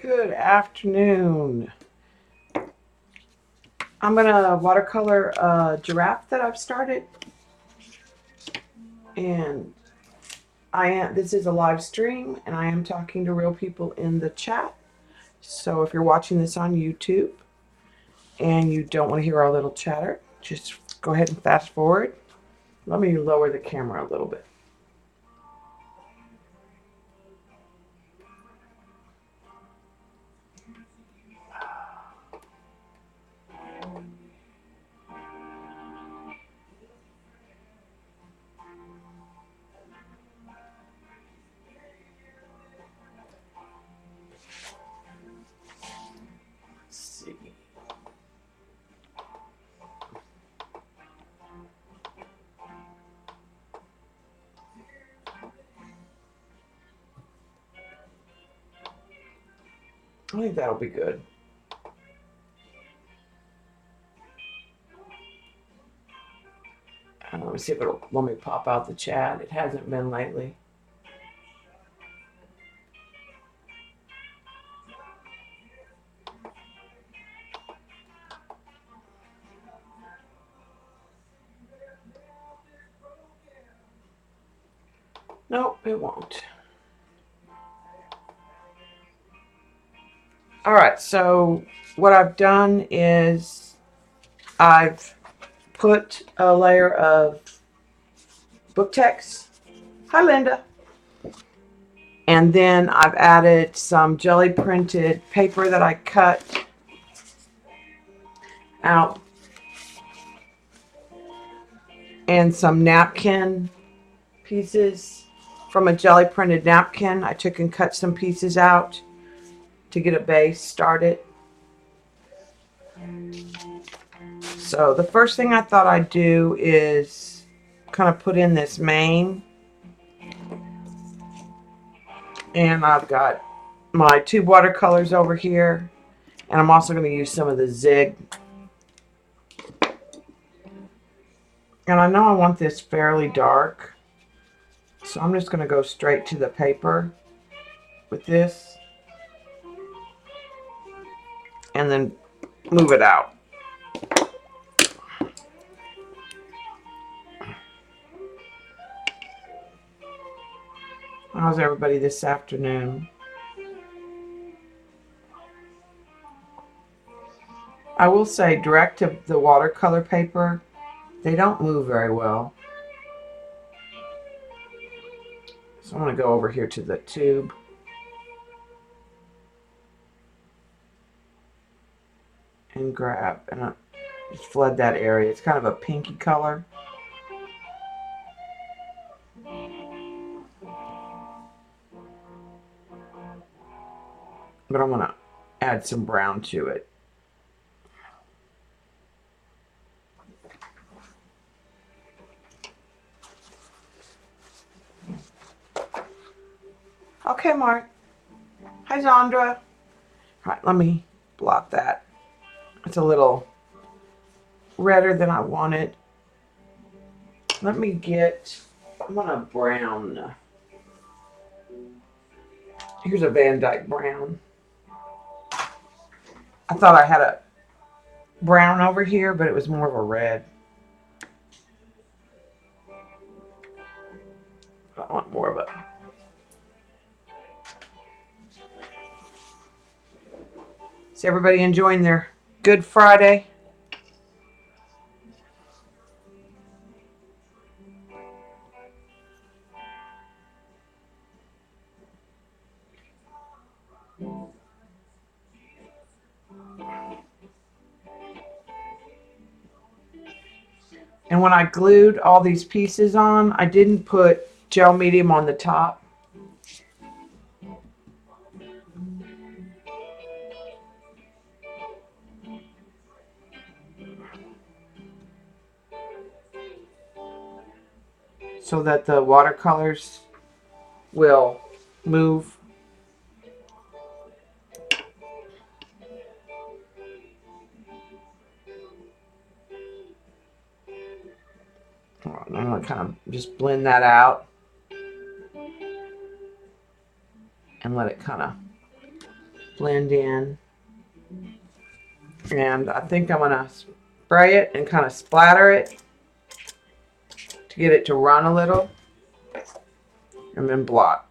Good afternoon. I'm gonna watercolor a giraffe that I've started, and this is a live stream, and I am talking to real people in the chat. So if you're watching this on YouTube and you don't want to hear our little chatter, just go ahead and fast forward. Let me lower the camera a little bit. Let's see. I think that'll be good. Let me see if it'll let me pop out the chat. It hasn't been lately. Nope, it won't. All right, so what I've done is I've put a layer of book text. Hi, Linda. And then I've added some jelly printed paper that I cut out and some napkin pieces from a jelly printed napkin. I took and cut some pieces out to get a base started. So the first thing I thought I'd do is kind of put in this mane. And I've got my tube watercolors over here. And I'm also going to use some of the Zig. And I know I want this fairly dark. So I'm just going to go straight to the paper with this. And then move it out. How's everybody this afternoon? I will say direct to the watercolor paper, they don't move very well. So I'm going to go over here to the tube. And grab and just flood that area. It's kind of a pinky color. But I'm going to add some brown to it. Okay, Mark. Hi, Zandra. All right, let me blot that. It's a little redder than I wanted. Let me get, I'm going to brown. Here's a Van Dyke brown. I thought I had a brown over here, but it was more of a red. I want more of it. Is everybody enjoying their Good Friday? And when I glued all these pieces on, I didn't put gel medium on the top. So that the watercolors will move. I'm going to kind of just blend that out and let it kind of blend in. And I think I'm going to spray it and kind of splatter it to get it to run a little. And then blot.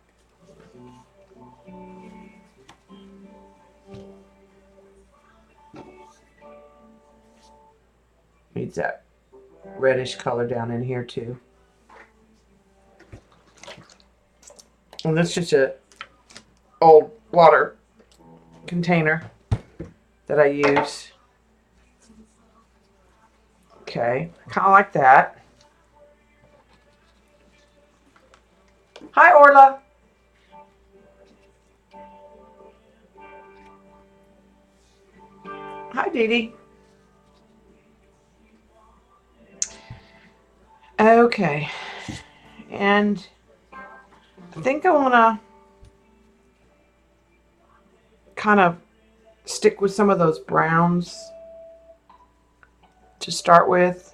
Needs that reddish color down in here too. And this is just a old water container that I use. Okay, kind of like that. Hi, Orla. Hi, Dee Dee. Okay, and I think I want to kind of stick with some of those browns to start with.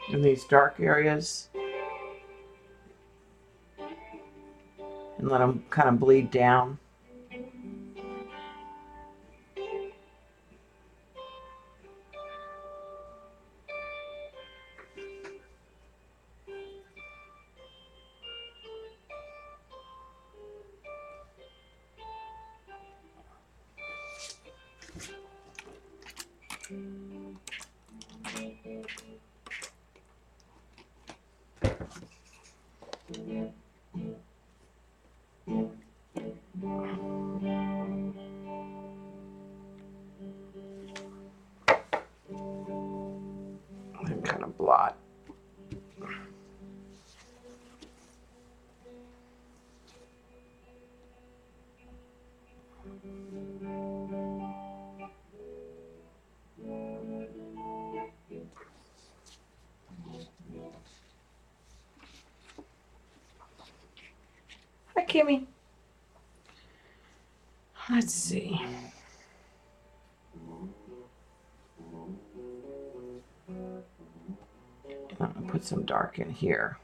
In these dark areas. And let them kind of bleed down. And kind of blot. Hi, Kimmy. Let's see. I'm going to put some dark in here.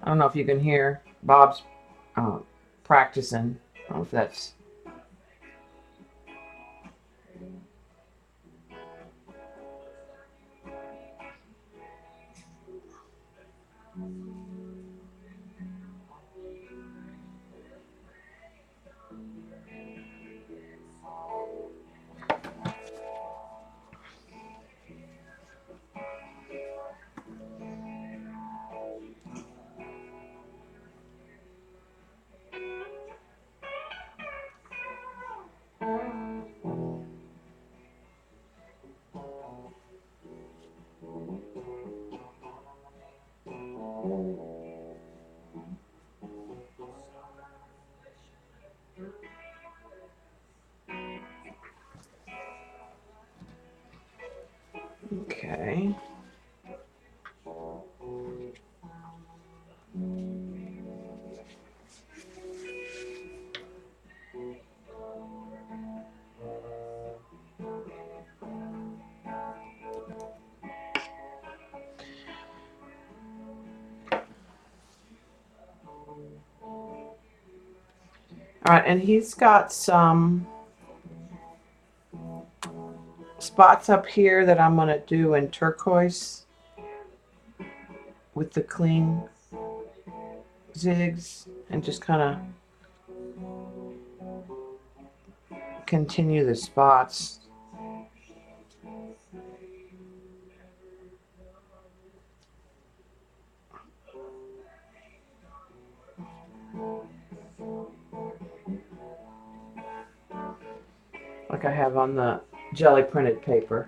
I don't know if you can hear Bob's practicing. I don't know if that's... Okay. All right, and he's got some spots up here that I'm going to do in turquoise with the clean zigs and just kind of continue the spots. like I have on the jelly printed paper.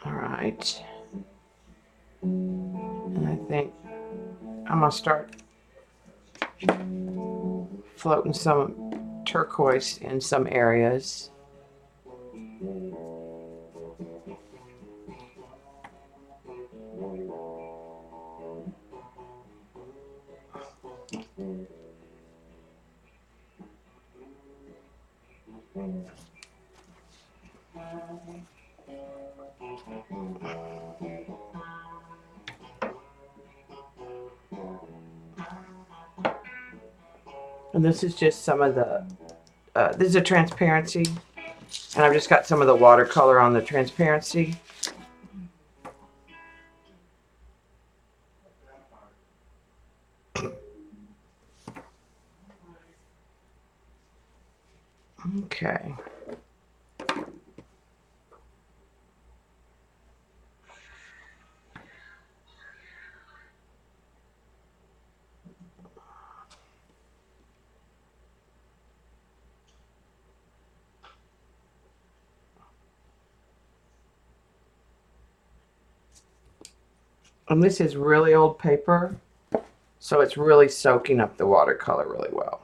All right. And I think I'm going to start floating some turquoise in some areas. And this is just some of the, this is a transparency. And I've just got some of the watercolor on the transparency. Okay. And this is really old paper, so it's really soaking up the watercolor really well.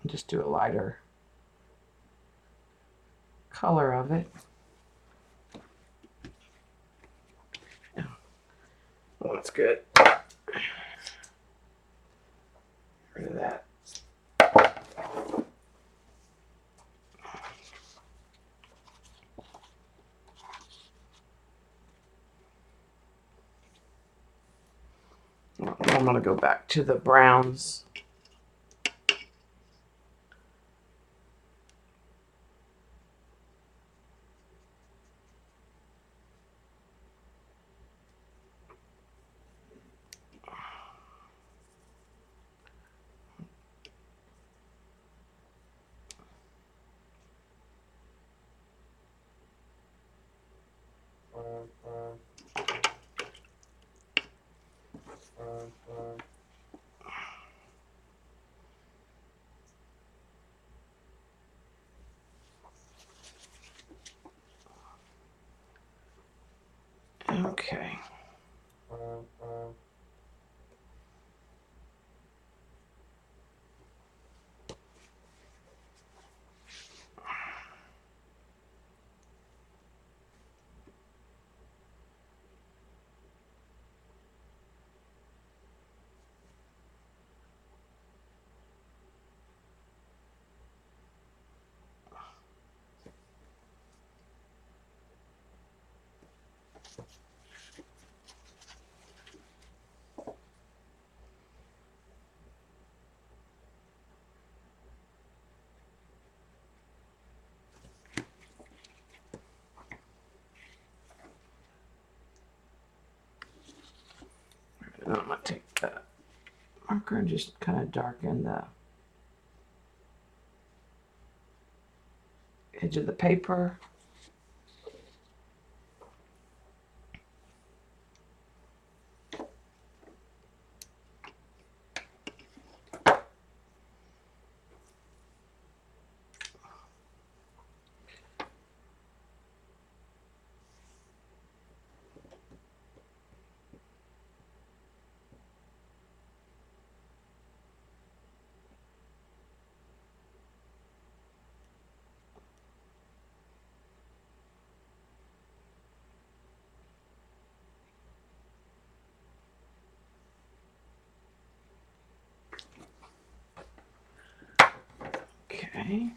Just do a lighter color of it. Oh, that's good. Get rid of that. I'm going to go back to the browns. Okay. And I'm going to take the marker and just kind of darken the edge of the paper. Okay.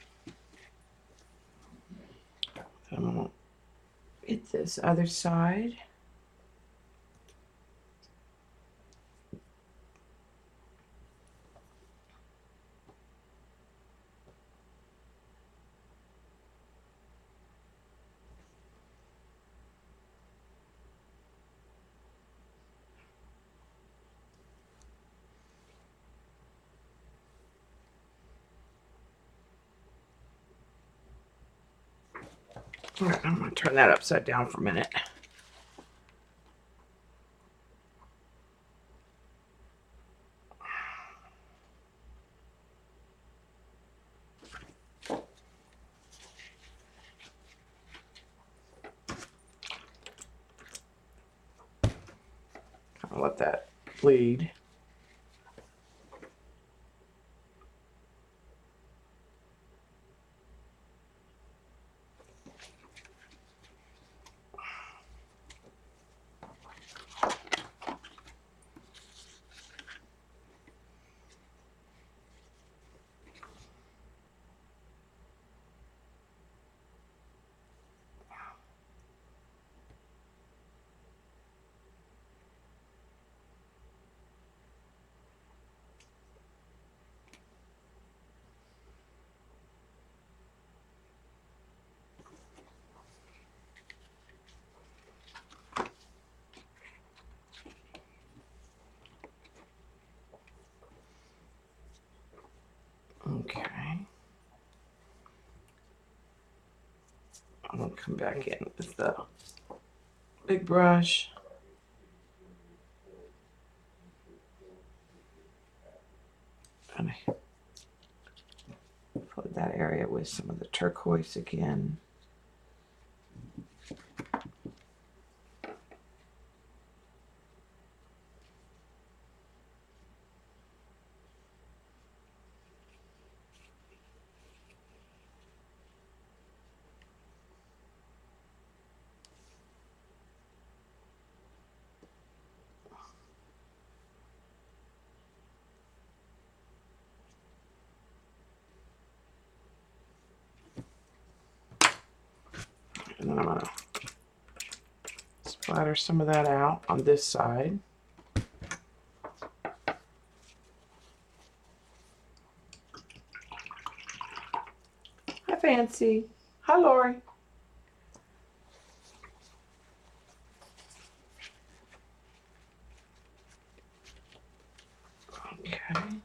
I'm going to get this other side. All right, I'm going to turn that upside down for a minute. I'll let that bleed. Okay. I'm going to come back in with the big brush. And I flood that area with some of the turquoise again. And then I'm going to splatter some of that out on this side. Hi, Fancy. Hi, Lori. Okay.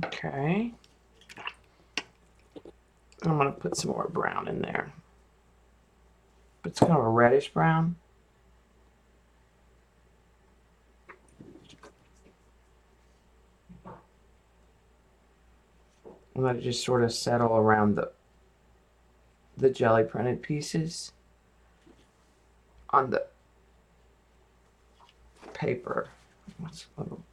Okay. I'm going to put some more brown in there. It's kind of a reddish brown. And let it just sort of settle around the jelly printed pieces on the paper. What's a little...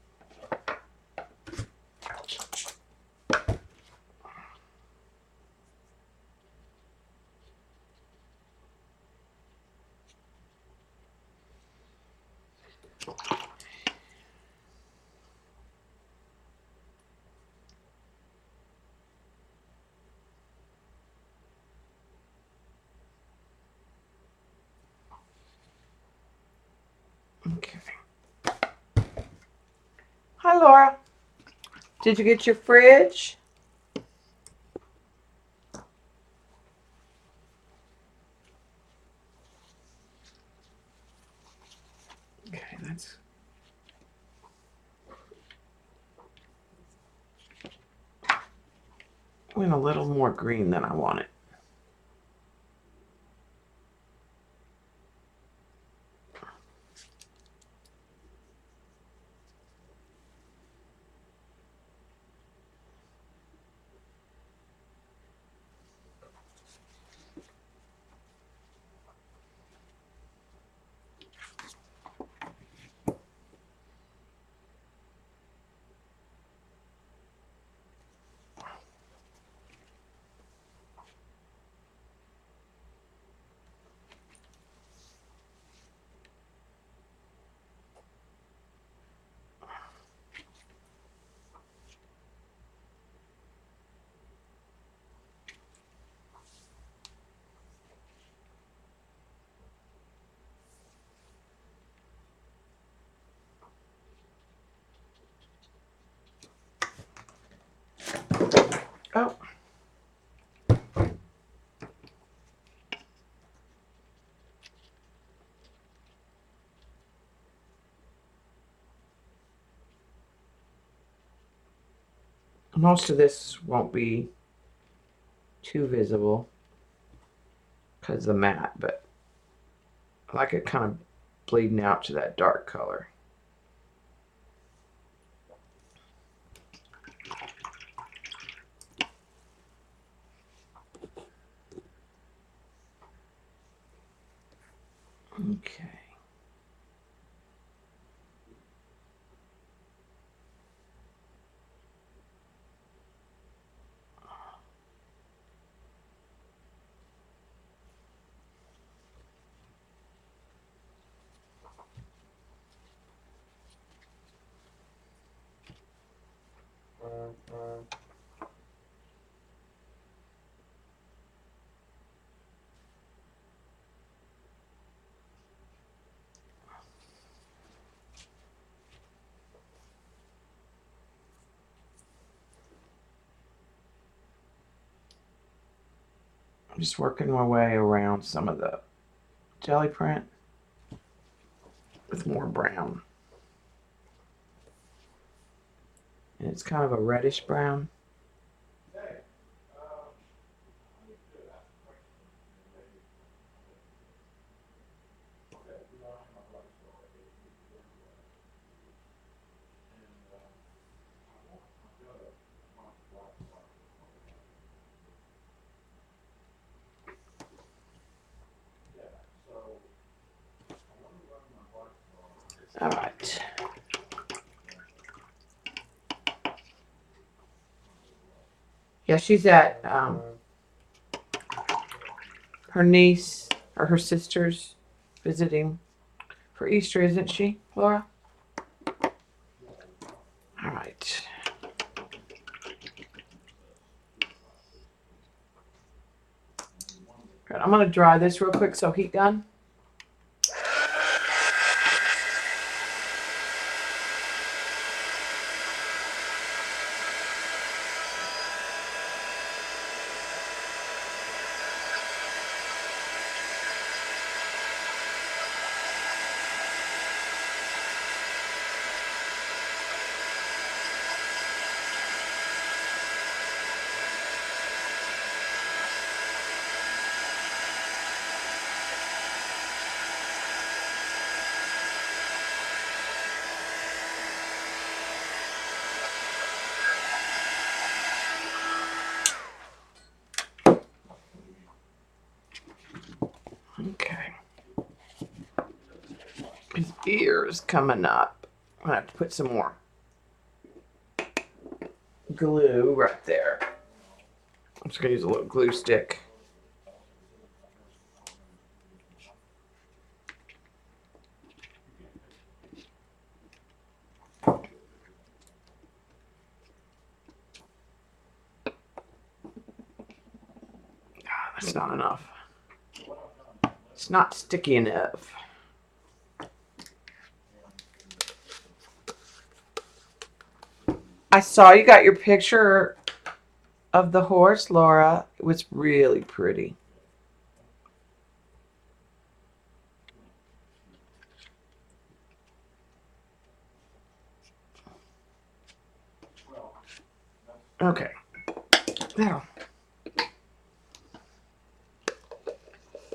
Okay. Hi, Laura. Did you get your fridge? Okay, that's... went a little more green than I wanted. Oh. Most of this won't be too visible because of the matte, but I like it kind of bleeding out to that dark color. Okay. I'm just working my way around some of the jelly print with more brown. And it's kind of a reddish brown. All right. Yeah, she's at her niece or her sister's visiting for Easter, isn't she, Laura? All right. Good. I'm going to dry this real quick, so heat gun. Okay. His ear is coming up. I'm going to have to put some more glue right there. I'm just going to use a little glue stick. That's not enough. It's not sticky enough. I saw you got your picture of the horse, Laura. It was really pretty. Okay. Now,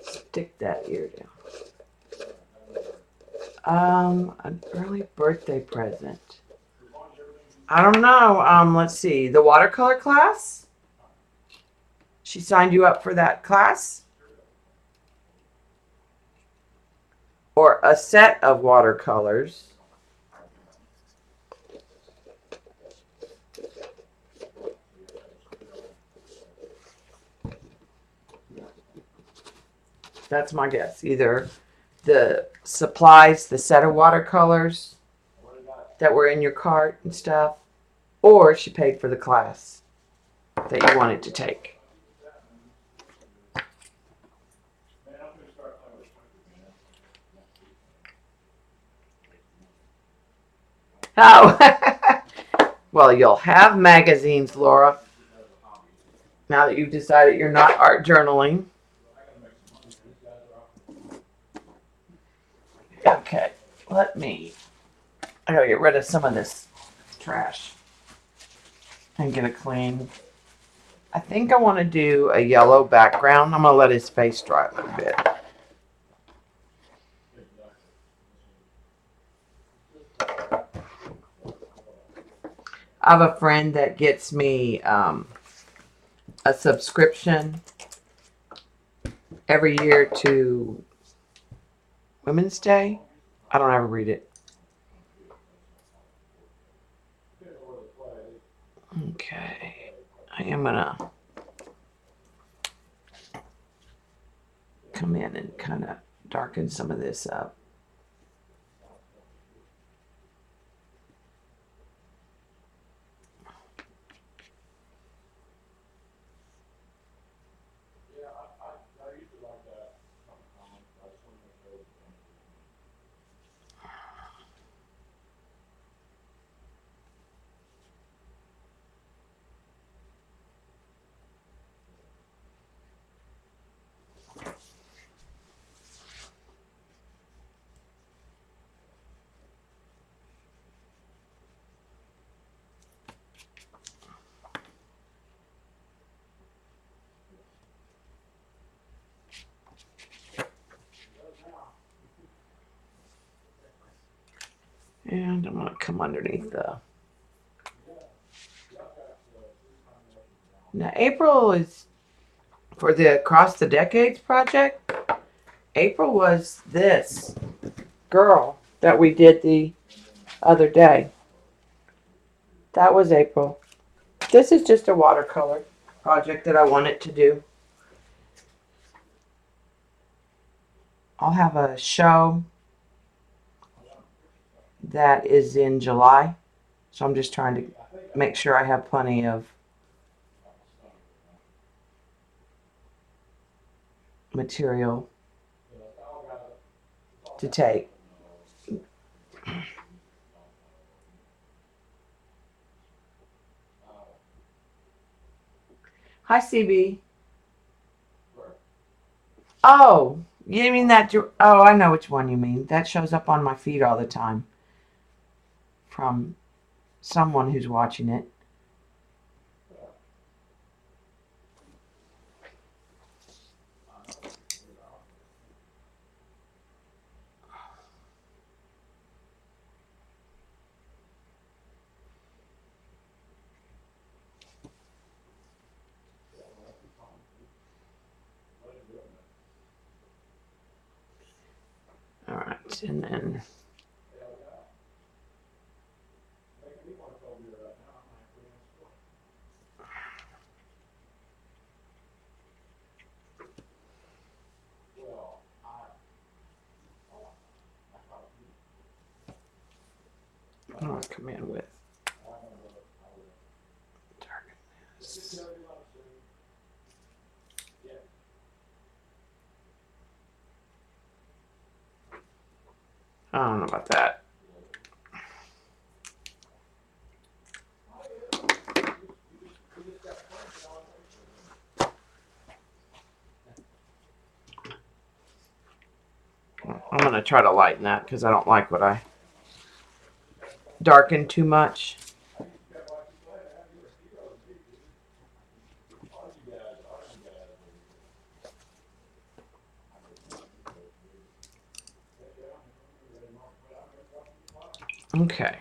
stick that ear down. An early birthday present. I don't know. Let's see. The watercolor class? She signed you up for that class? Or a set of watercolors? That's my guess. Either the supplies, the set of watercolors that were in your cart and stuff, or she paid for the class that you wanted to take. Oh, well, you'll have magazines, Laura. Now that you've decided you're not art journaling. Okay, I gotta get rid of some of this trash and get it clean. I think I want to do a yellow background. I'm gonna let his face dry a little bit. I have a friend that gets me a subscription every year to Women's Day. I don't ever read it. Okay, I am gonna come in and kind of darken some of this up. And I'm gonna come underneath the. Now April is for the Across the Decades project. April was this girl that we did the other day. That was April. This is just a watercolor project that I wanted to do. I'll have a show that is in July. So I'm just trying to make sure I have plenty of material to take. Hi, CB. Oh, you mean that? Oh, I know which one you mean. That shows up on my feed all the time from someone who's watching it. All right, and then I'll come in with darken this. I don't know about that. I'm going to try to lighten that because I don't like what I darken too much. Okay.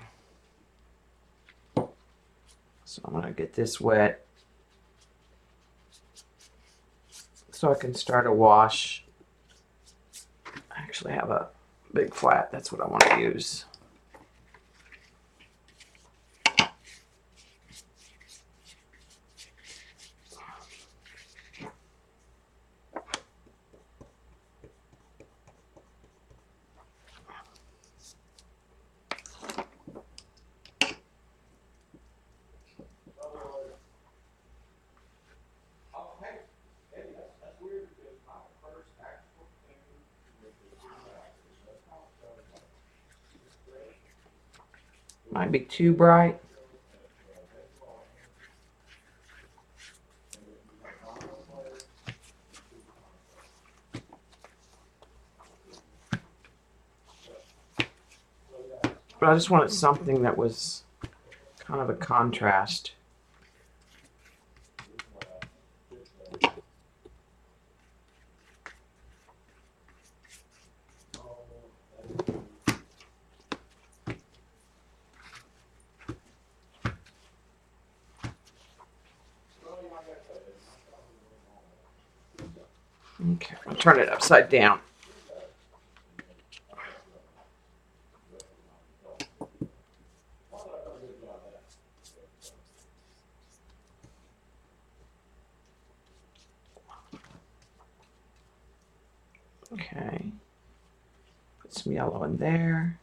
So I'm going to get this wet so I can start a wash. I actually have a big flat. That's what I want to use. Might be too bright. But I just wanted something that was kind of a contrast. Okay, I'll turn it upside down. Okay, put some yellow in there.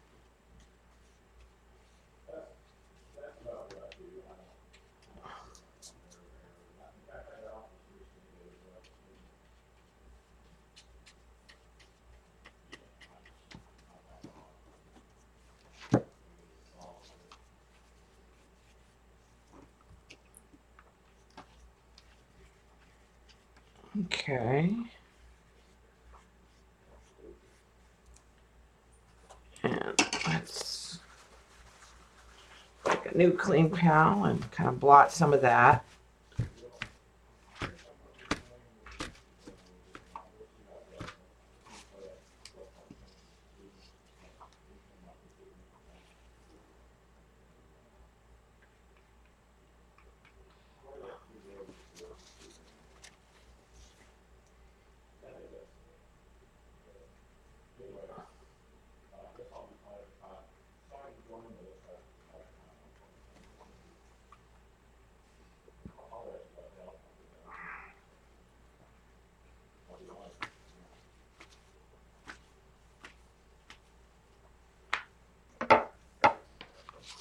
Okay. And let's take a new clean pal and kind of blot some of that.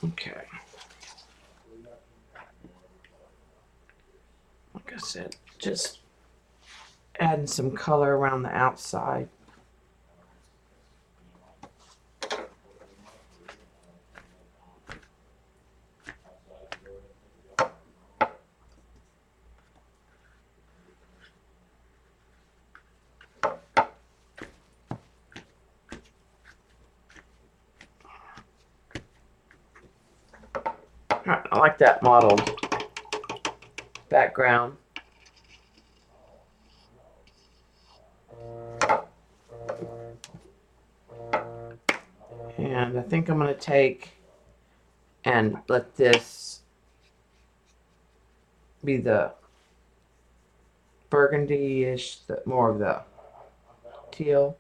Okay. Like I said, just adding some color around the outside. I like that mottled background. And I think I'm going to take and let this be the burgundy-ish, more of the teal.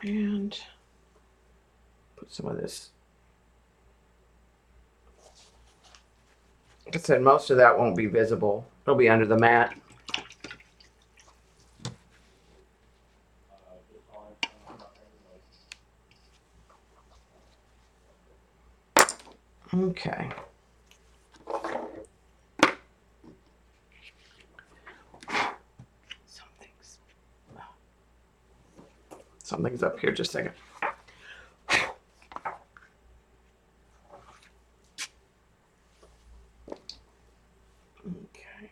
And put some of this. Like I said, most of that won't be visible. It'll be under the mat. Okay. Something's up here. Just a second. Okay.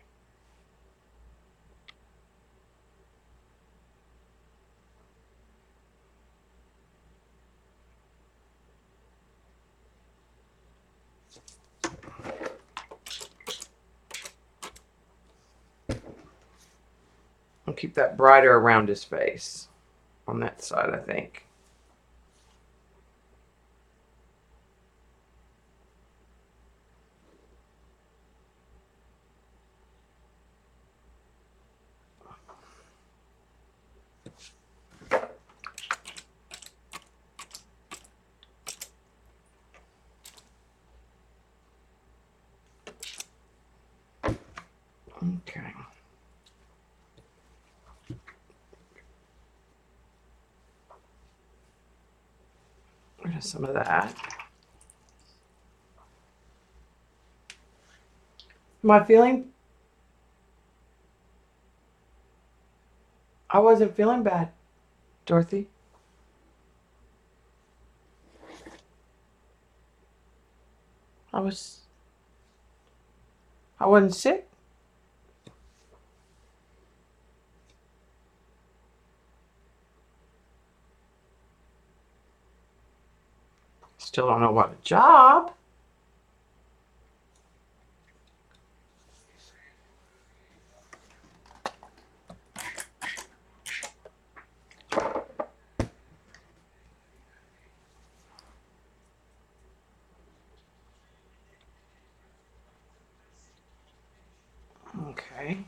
I'll keep that brighter around his face on that side, I think. Okay. Rid of some of that. Am I feeling? I wasn't feeling bad, Dorothy. I was I wasn't sick. Still don't know what a job. Okay.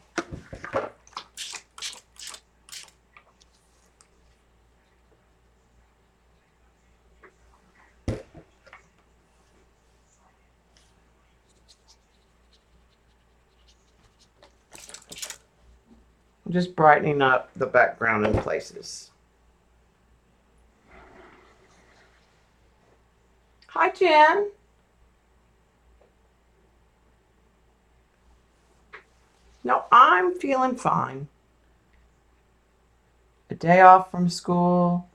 I'm just brightening up the background in places. Hi, Jen. No, I'm feeling fine. A day off from school.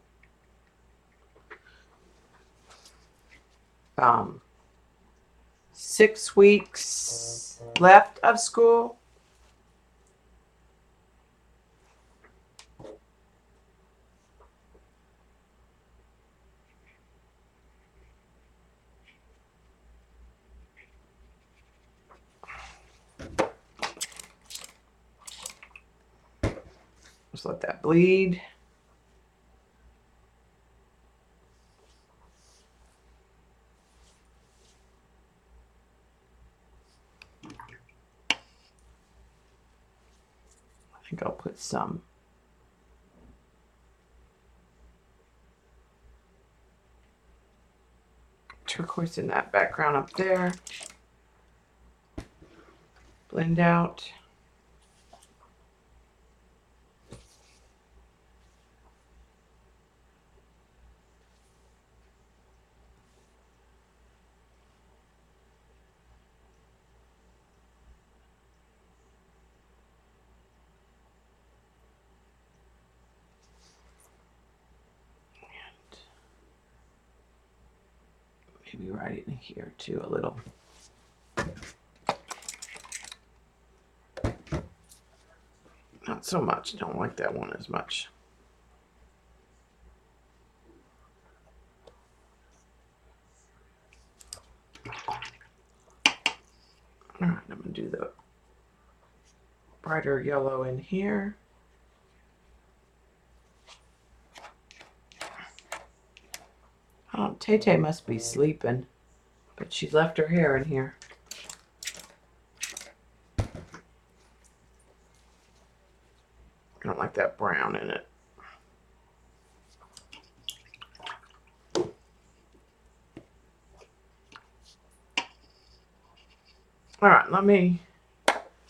6 weeks left of school. Just let that bleed. I think I'll put some turquoise in that background up there. Blend out. Maybe right in here too, a little. Not so much. Don't like that one as much. All right, I'm going to do the brighter yellow in here. Oh, Tay-Tay must be sleeping, but she left her hair in here. I don't like that brown in it. All right, let me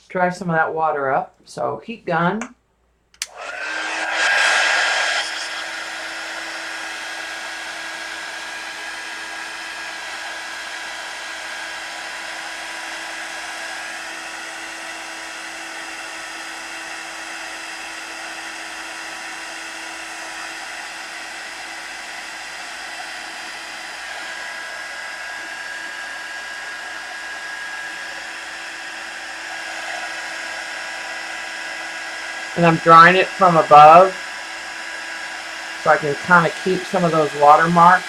dry some of that water up. So heat gun. And I'm drying it from above so I can kind of keep some of those watermarks.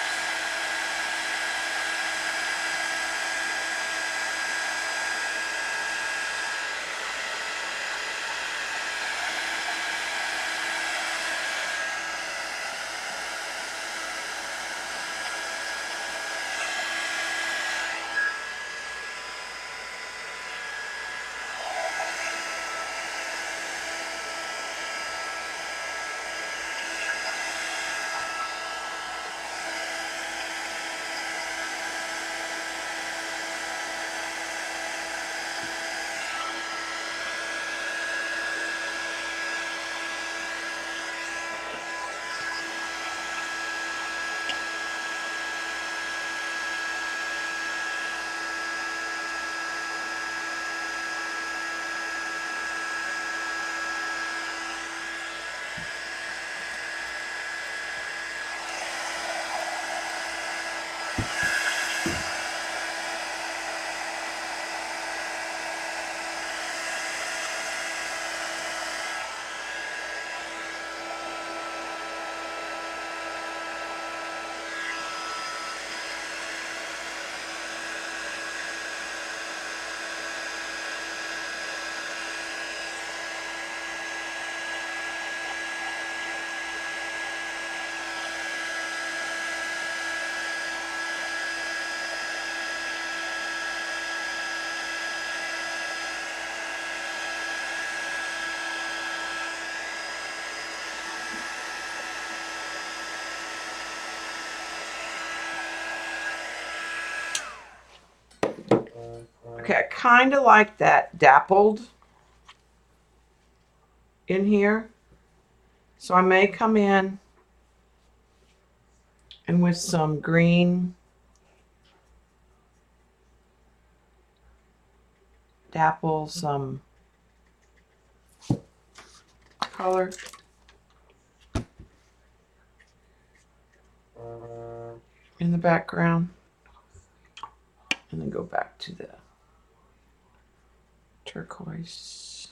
Okay, I kind of like that dappled in here. So I may come in and with some green dapple some color in the background, and then go back to the turquoise.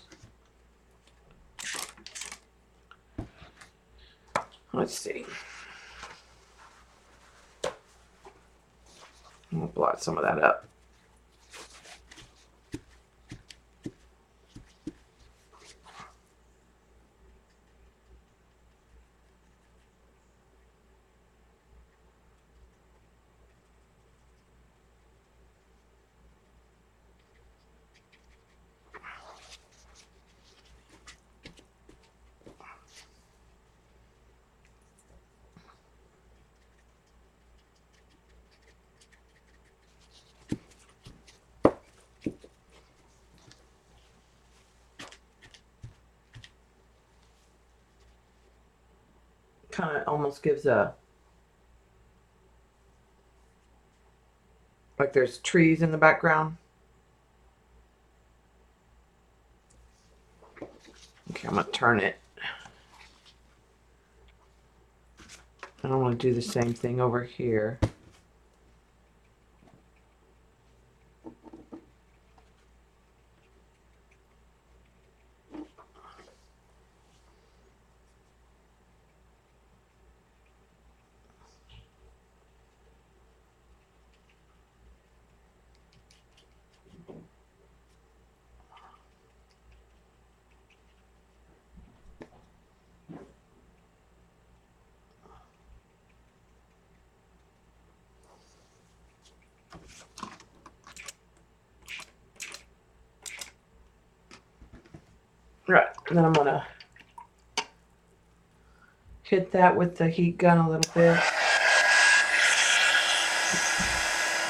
Let's see. I'll blot some of that up. Kind of almost gives a, like there's trees in the background. Okay, I'm gonna turn it. And I'm gonna do the same thing over here. Right, and then I'm gonna hit that with the heat gun a little bit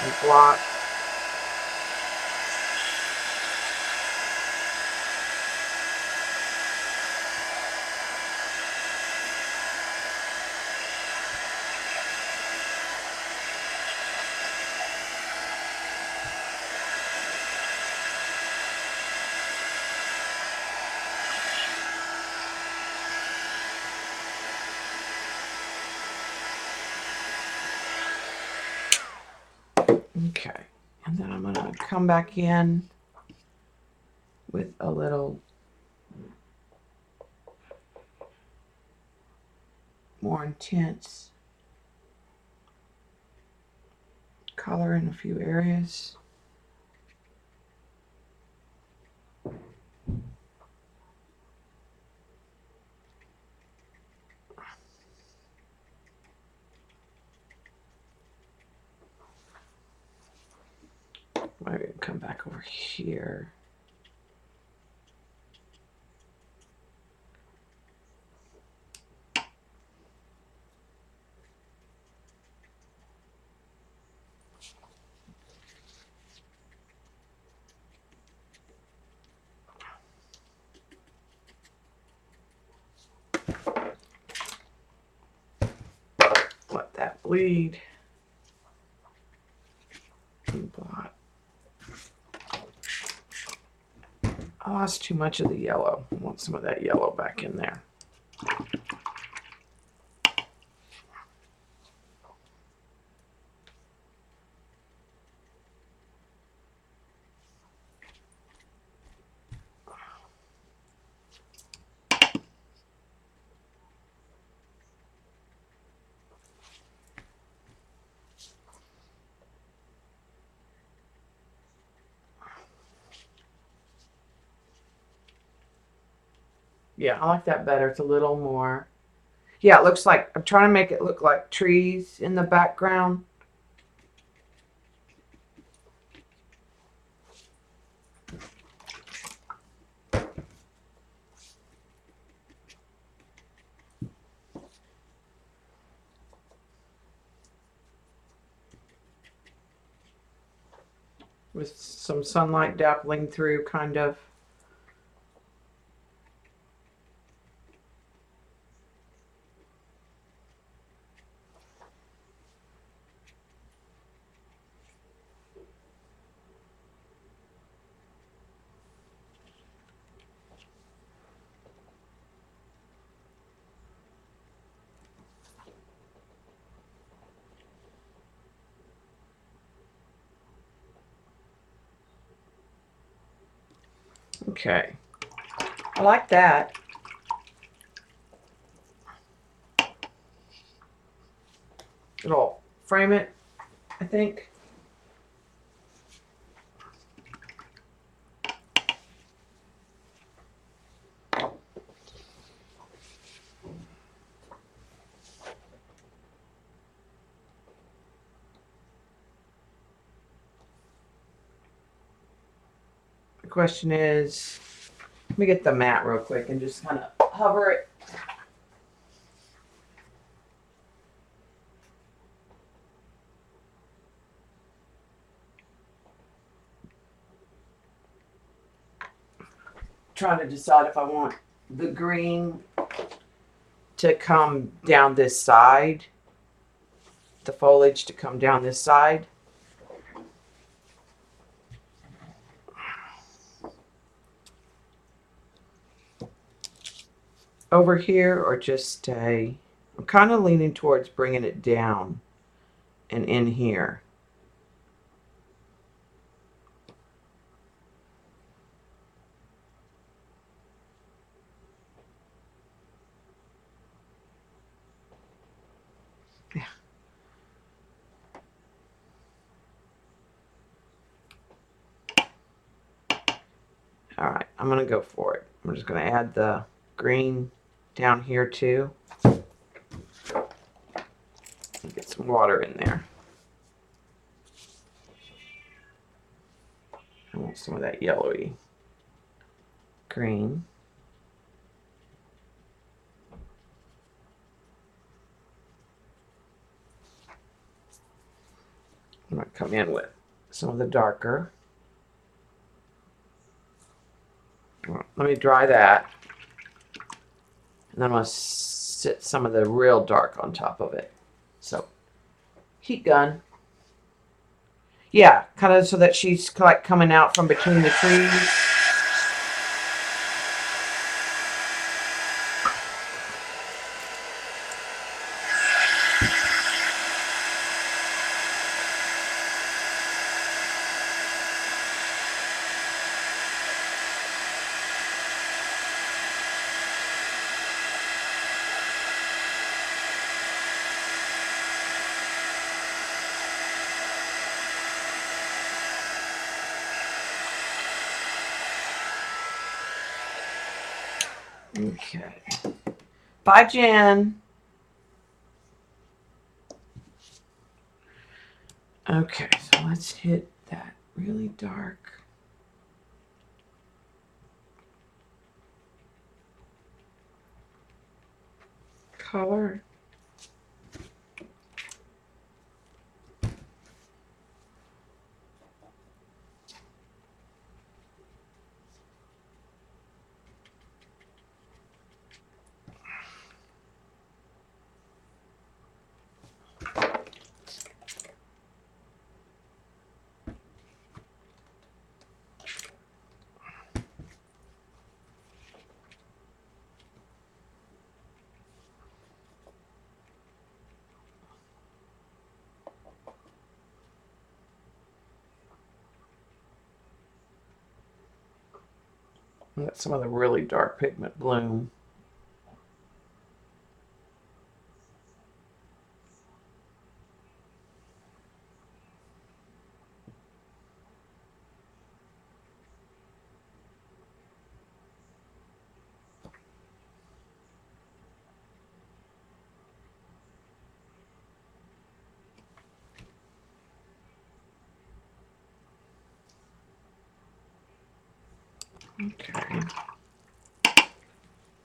and blot. Okay, and then I'm gonna come back in with a little more intense color in a few areas. Maybe come back over here. Let that bleed. And blot. I lost too much of the yellow. I want some of that yellow back in there. Yeah, I like that better. It's a little more. Yeah, it looks like, I'm trying to make it look like trees in the background. with some sunlight dappling through, kind of. Okay, I like that. It'll frame it, I think. The question is, let me get the mat real quick and just kind of hover it. Trying to decide if I want the green to come down this side, the foliage to come down this side. Over here, or just stay. I'm kind of leaning towards bringing it down and in here. Yeah. All right, I'm gonna go for it. I'm just gonna add the green down here too. Get some water in there. I want some of that yellowy green. I'm gonna come in with some of the darker. Let me dry that. And then I'm gonna sit some of the real dark on top of it. So, heat gun. Yeah, kind of so that she's like coming out from between the trees. Okay. Bye, Jen. Okay, so let's hit that really dark color. Let some of the really dark pigment bloom. Okay.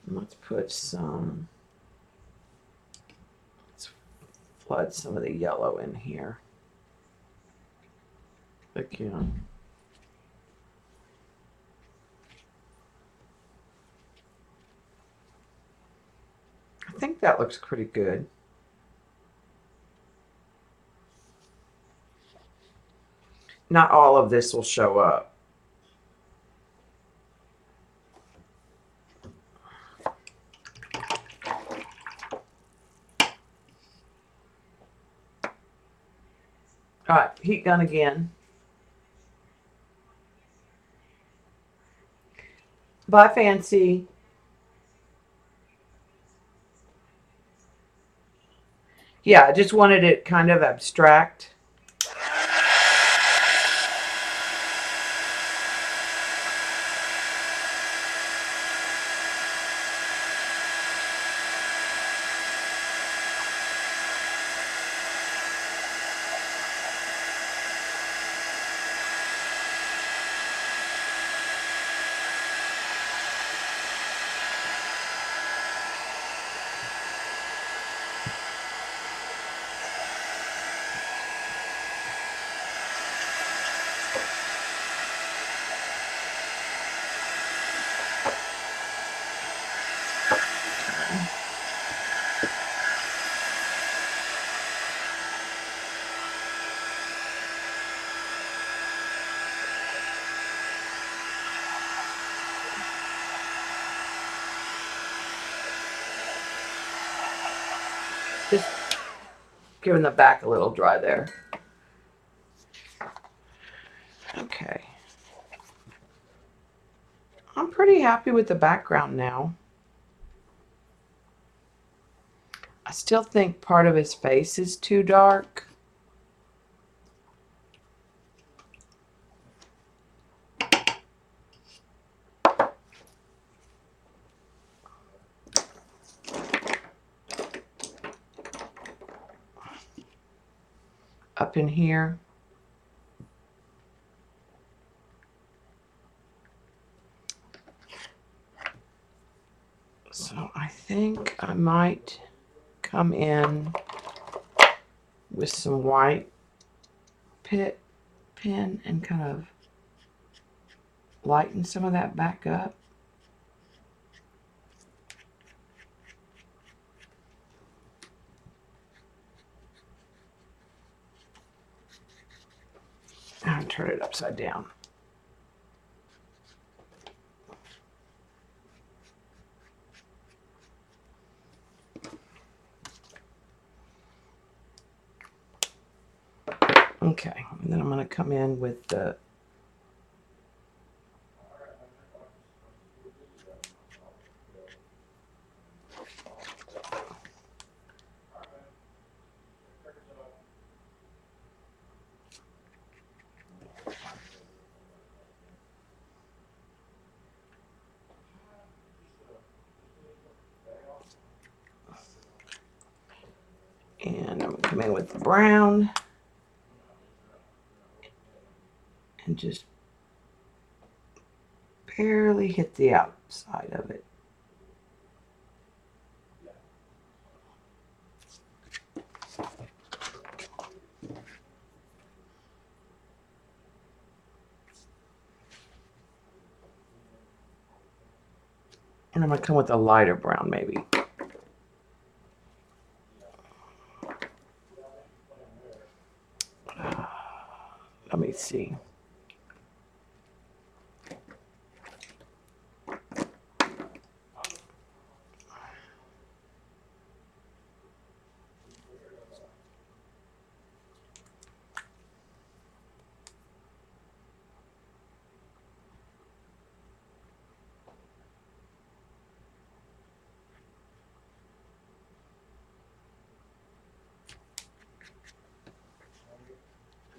Let's put some, let's flood some of the yellow in here. Again. think that looks pretty good. Not all of this will show up. All right, heat gun again. Bye, Fancy. Yeah, I just wanted it kind of abstract. Just giving the back a little dry there. Okay. I'm pretty happy with the background now. I still think part of his face is too dark. Up in here. So I think I might come in with some white pen and kind of lighten some of that back up. And turn it upside down. Okay, and then I'm going to come in with the and I'm going to come in with the brown and just barely hit the outside of it. And I'm going to come with a lighter brown maybe. Let me see.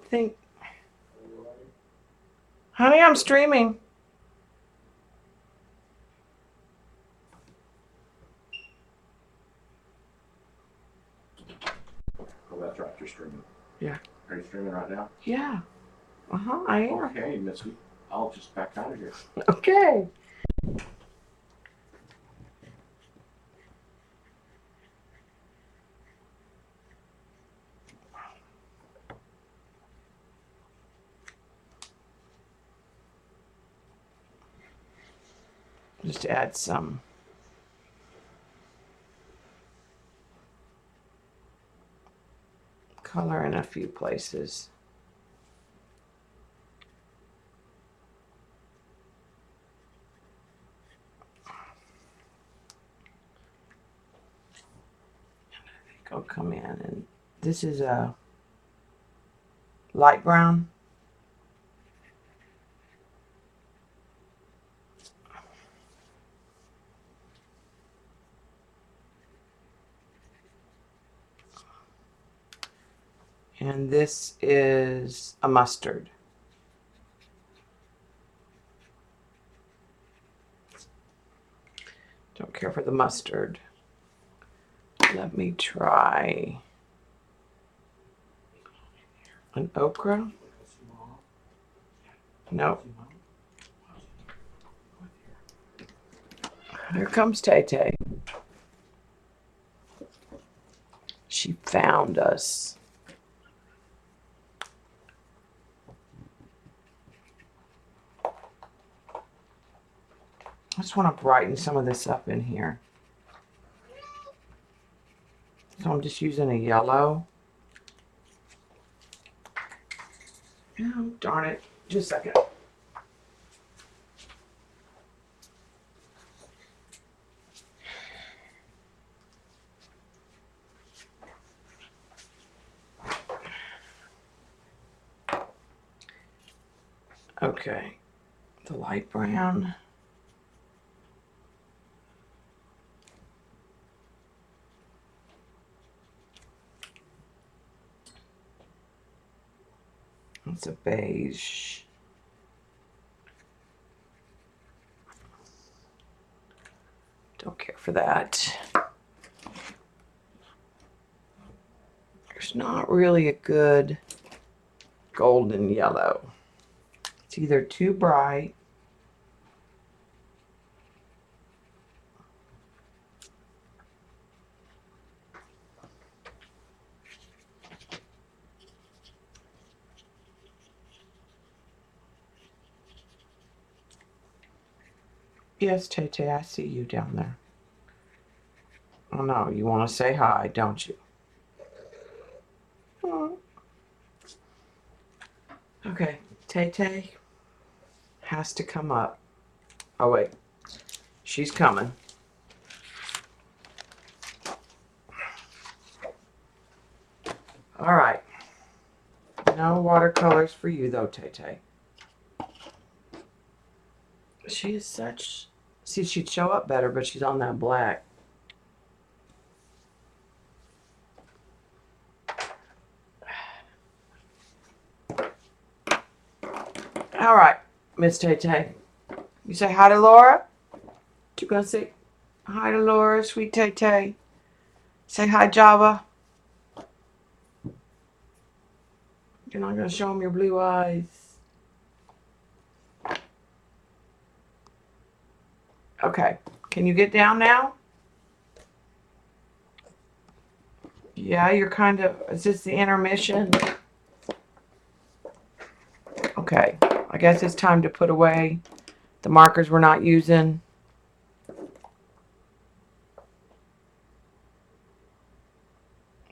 Think, honey, I'm streaming. Oh, that's right, you're streaming. Yeah. Are you streaming right now? Yeah. I am. Okay, Missy. I'll just back out of here. Okay. Just add some color in a few places. I'll come in, and this is a light brown. And this is a mustard. Don't care for the mustard. Let me try an okra. Nope. Here comes Tay Tay. She found us. I just want to brighten some of this up in here. So I'm just using a yellow. Oh, darn it. Just a second. Okay. The light brown. It's a beige. Don't care for that. There's not really a good golden yellow. It's either too bright Yes, Tay Tay, I see you down there. Oh no, you want to say hi, don't you? Oh. Okay, Tay Tay has to come up. Oh wait, she's coming. All right. No watercolors for you though, Tay Tay. She is such... See, she'd show up better, but she's on that black. All right, Miss Tay Tay. You say hi to Laura? You gonna say hi to Laura, sweet Tay Tay? Say hi, Java. You're not gonna show him your blue eyes. Okay, can you get down now? Yeah, you're kind of... Is this the intermission? Okay, I guess it's time to put away the markers we're not using.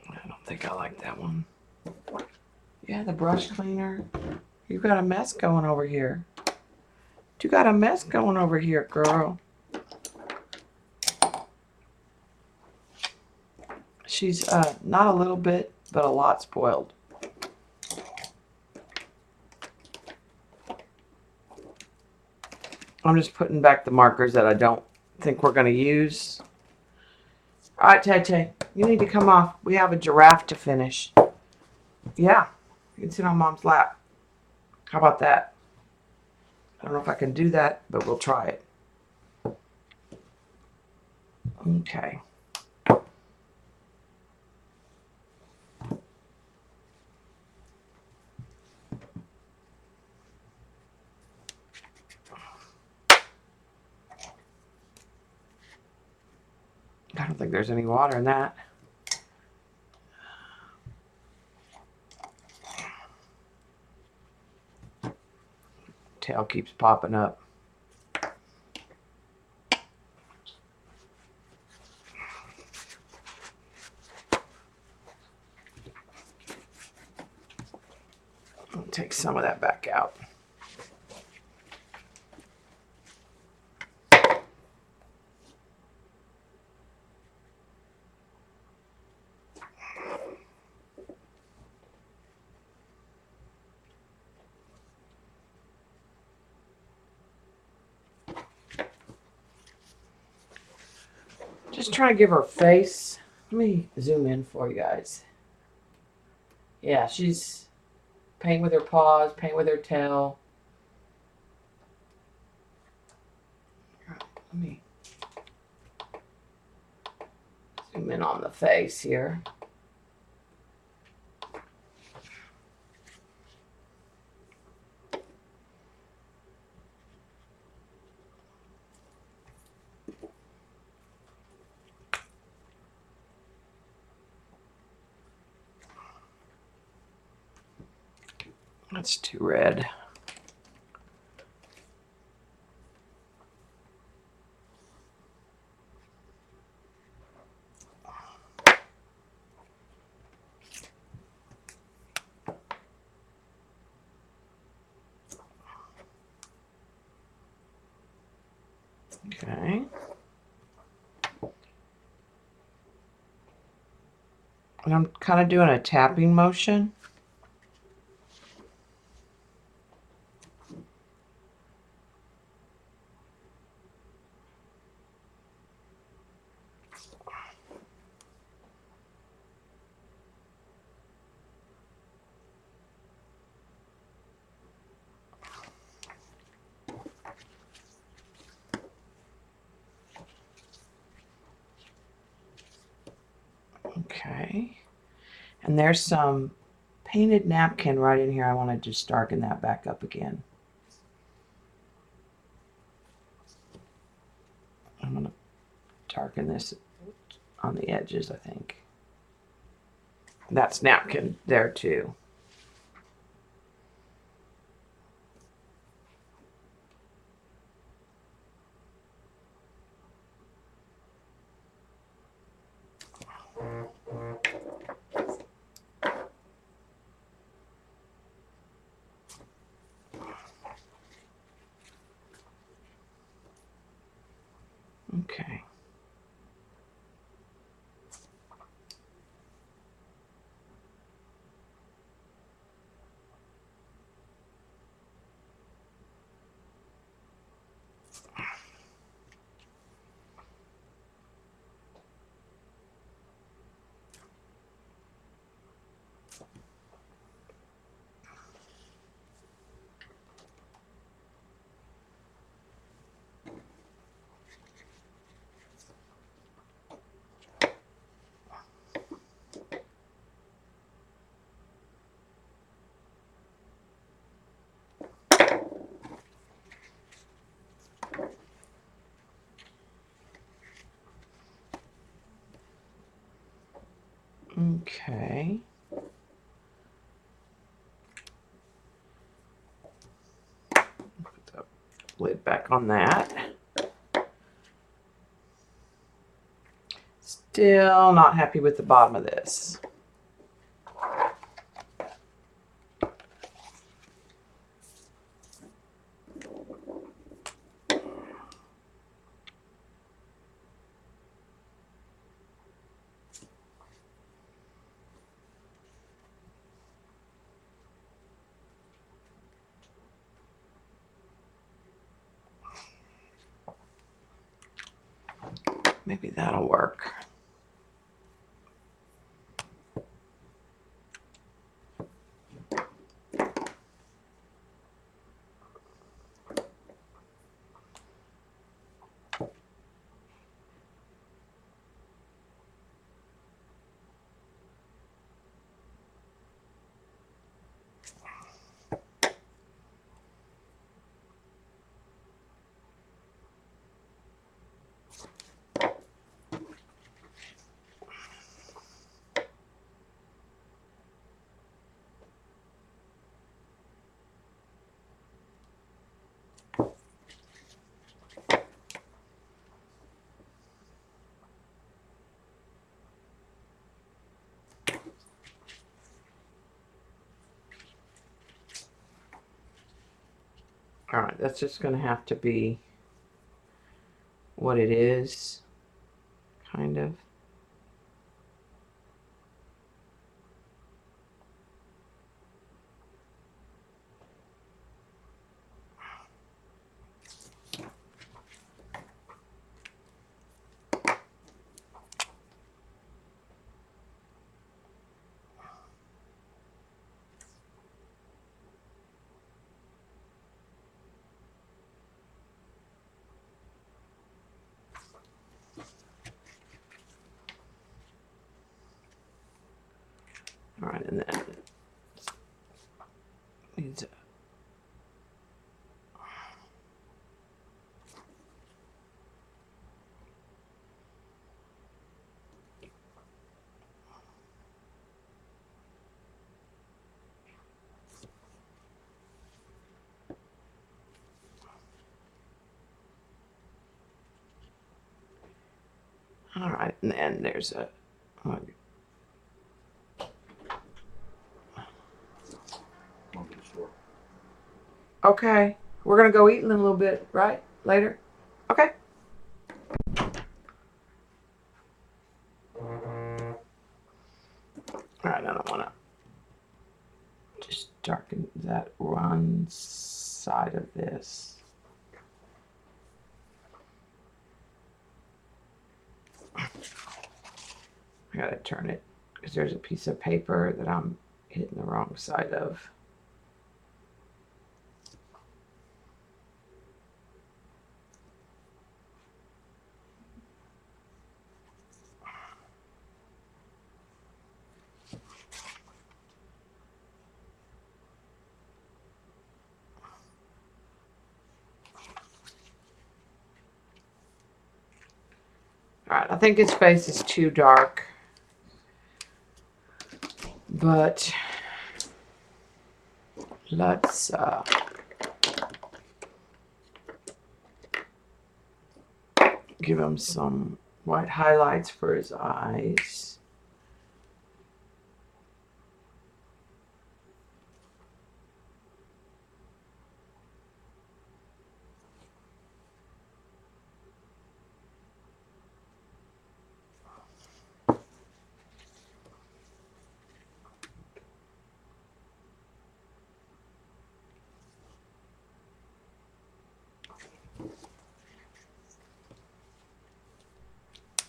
I don't think I like that one. Yeah, the brush cleaner. You got a mess going over here. You got a mess going over here, girl. She's not a little bit, but a lot spoiled. I'm just putting back the markers that I don't think we're going to use. All right, Tay Tay, you need to come off. We have a giraffe to finish. Yeah, you can sit on Mom's lap. How about that? I don't know if I can do that, but we'll try it. Okay. I don't think there's any water in that. Tail keeps popping up. out. Just trying to give her face. Let me zoom in for you guys. Yeah, she's paint with her paws, paint with her tail. Let me zoom in on the face here. That's too red. Okay. And I'm kind of doing a tapping motion. Okay. And there's some painted napkin right in here. I want to just darken that back up again. I'm going to darken this on the edges, I think. That's napkin there too. Okay. Okay. Put the lid back on that. Still not happy with the bottom of this. Maybe that'll work. All right, that's just going to have to be what it is, kind of. All right, and then needs all right, and then there's a. I'll be sure. Okay, we're gonna go eat in a little bit, right? Later. Okay. All right, I don't want to just darken that one side of this. I gotta turn it because there's a piece of paper that I'm hitting the wrong side of. All right, I think his face is too dark, but let's give him some white highlights for his eyes.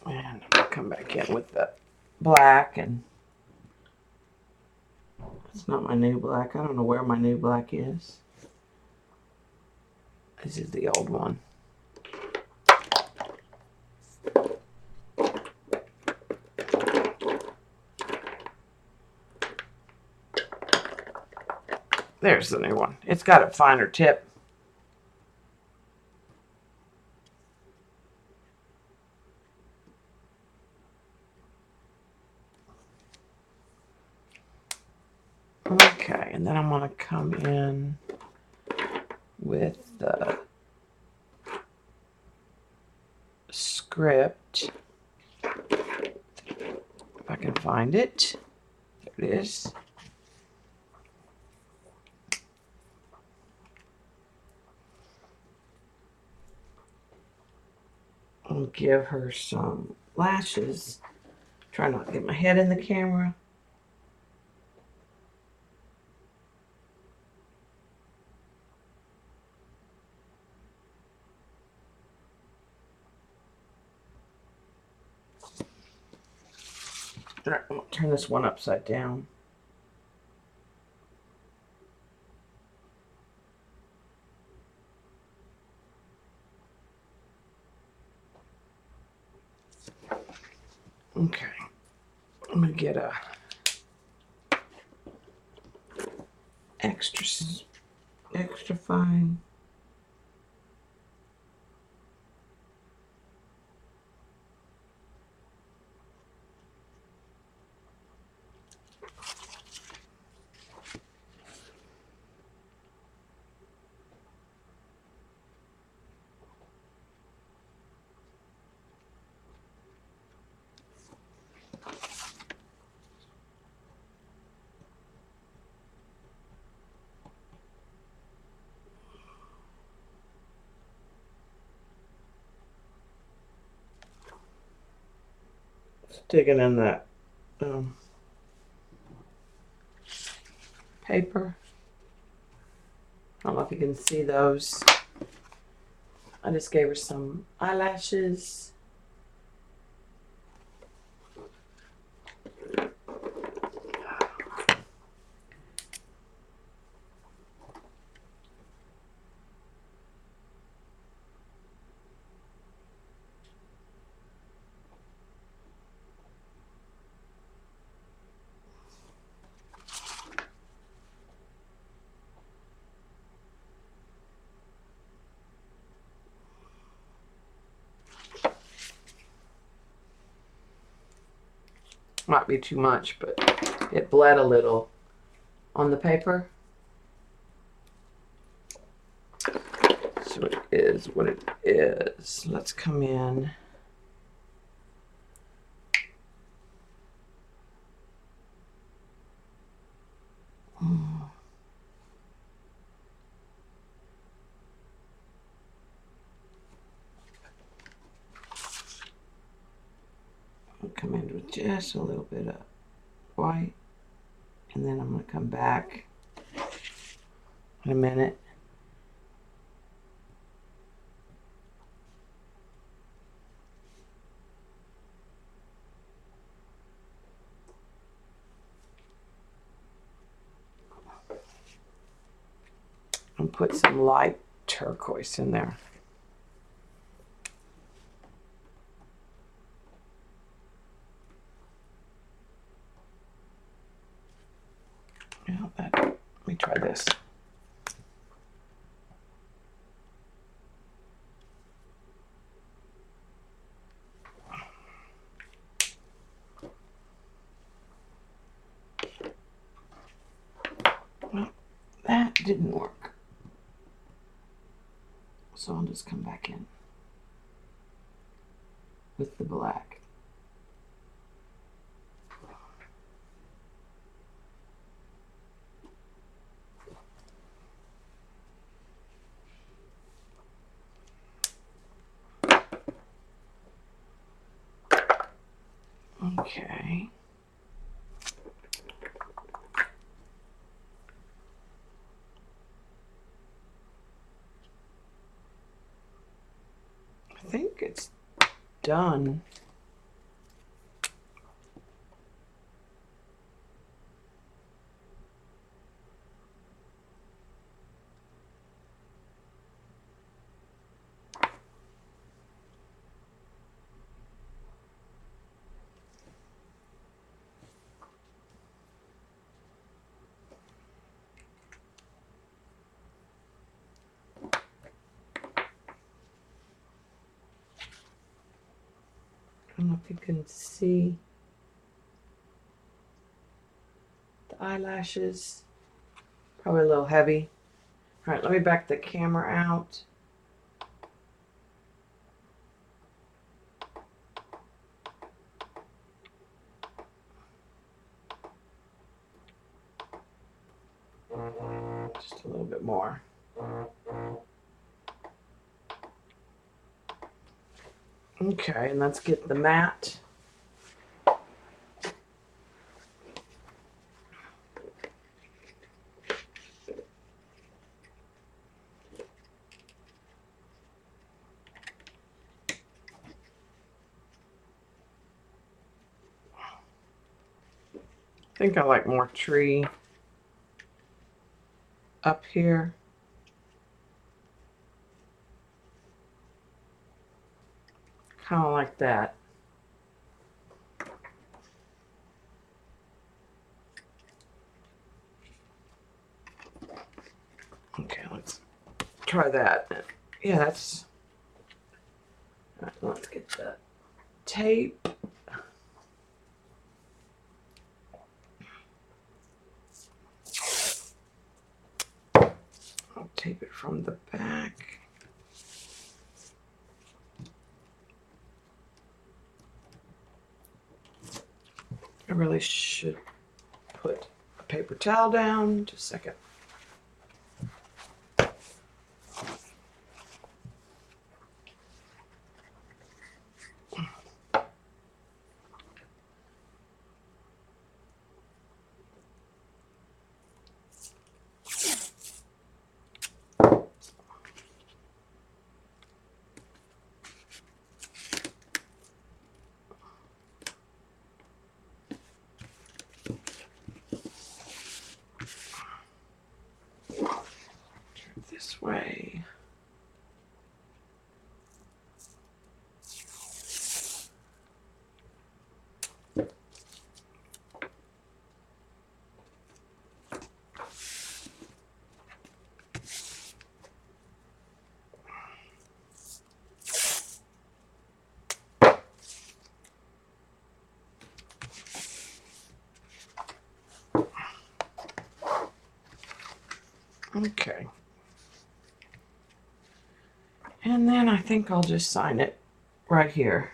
And I'm gonna come back in with the black, and it's not my new black. I don't know where my new black is. This is the old one. There's the new one. It's got a finer tip. Okay, and then I'm gonna come in with the script. If I can find it. There it is. I'll give her some lashes. Try not to get my head in the camera. All right, I'm gonna turn this one upside down. Okay, I'm gonna get a extra fine. digging in that paper. I don't know if you can see those. I just gave her some eyelashes. Might be too much, but it bled a little on the paper. So it is what it is. Let's come in. I'll come in with just a little bit of white, and then I'm going to come back in a minute. And put some light turquoise in there. Let me try this. Well, that didn't work. So I'll just come back in with the black. Okay. I think it's done. I don't know if you can see the eyelashes. Probably a little heavy. All right, let me back the camera out. Just a little bit more. Okay, and let's get the matte. I think I like more tree up here. Kind of like that. Okay, let's try that. Yeah, that's... All right, let's get the tape. I'll tape it from the back. I really should put a paper towel down. Just a second. way. Okay. And then I think I'll just sign it right here.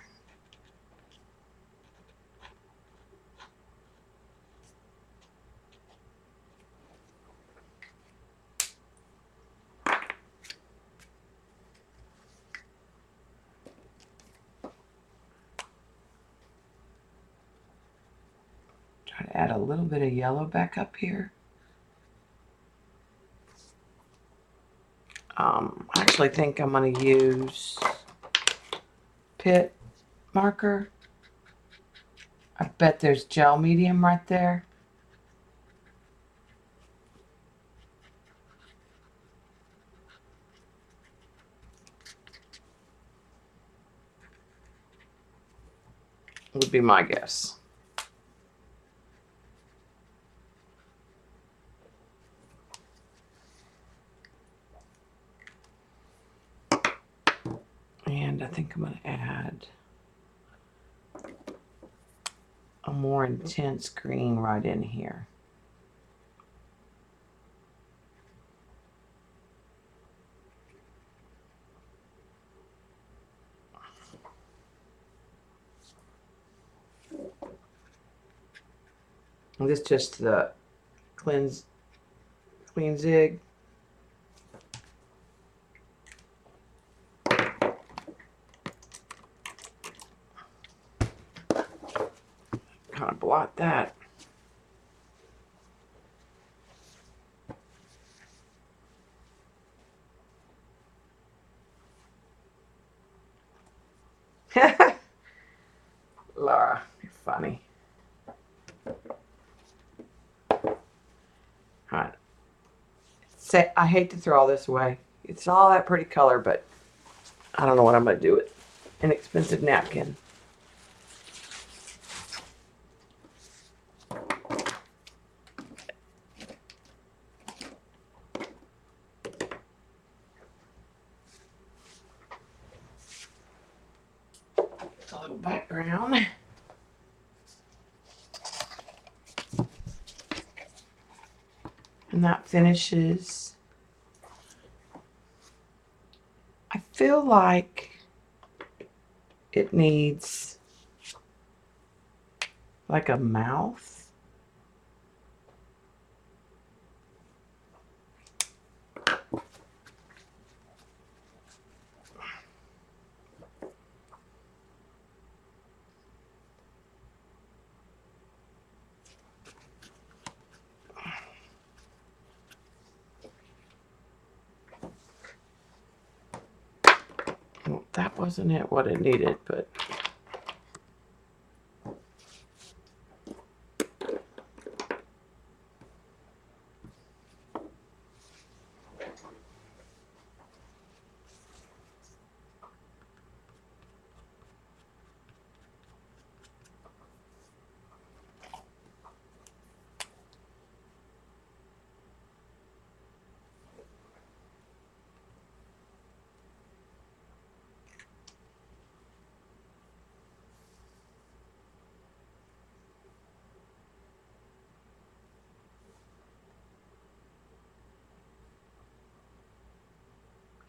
Try to add a little bit of yellow back up here. I actually think I'm going to use Pitt marker. I bet there's gel medium right there. Would be my guess. And I think I'm going to add a more intense green right in here. And this is just the clean zig. Kind of blot that. Laura, you're funny. Alright. Say, I hate to throw all this away. It's all that pretty color, but I don't know what I'm going to do with inexpensive napkin. A little background. And that finishes. I feel like it needs like a mouth. Well, that wasn't it what it needed, but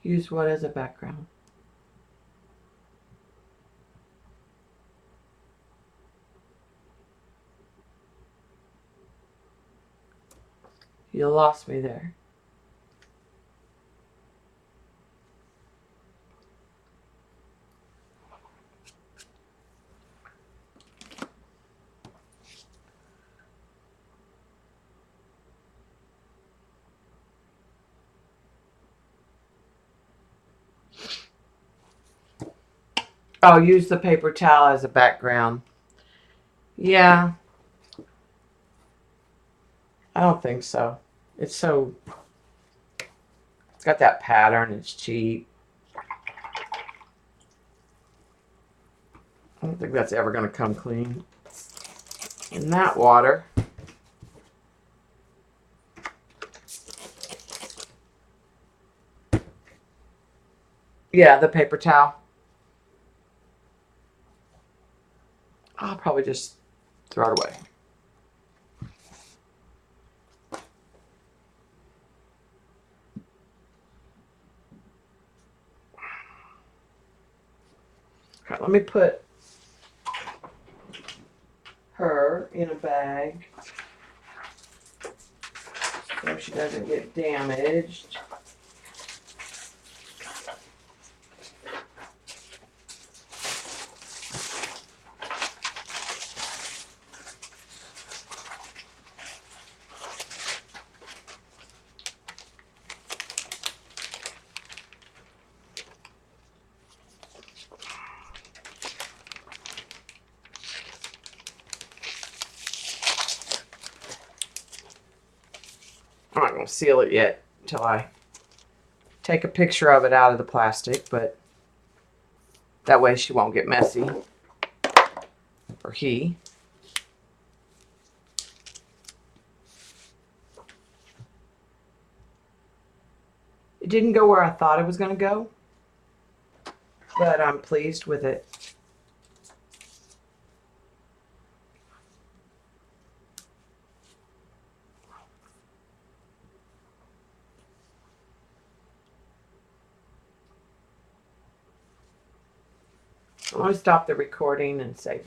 use what as a background? You lost me there. Oh, use the paper towel as a background. Yeah, I don't think so. It's so It's got that pattern. It's cheap. I don't think that's ever going to come clean. In that water, yeah, the paper towel. I'll probably just throw it away. Okay, let me put her in a bag so she doesn't get damaged. I'm not going to seal it yet until I take a picture of it out of the plastic, but that way she won't get messy. Or he. It didn't go where I thought it was going to go, but I'm pleased with it. I'm going to stop the recording and say bye.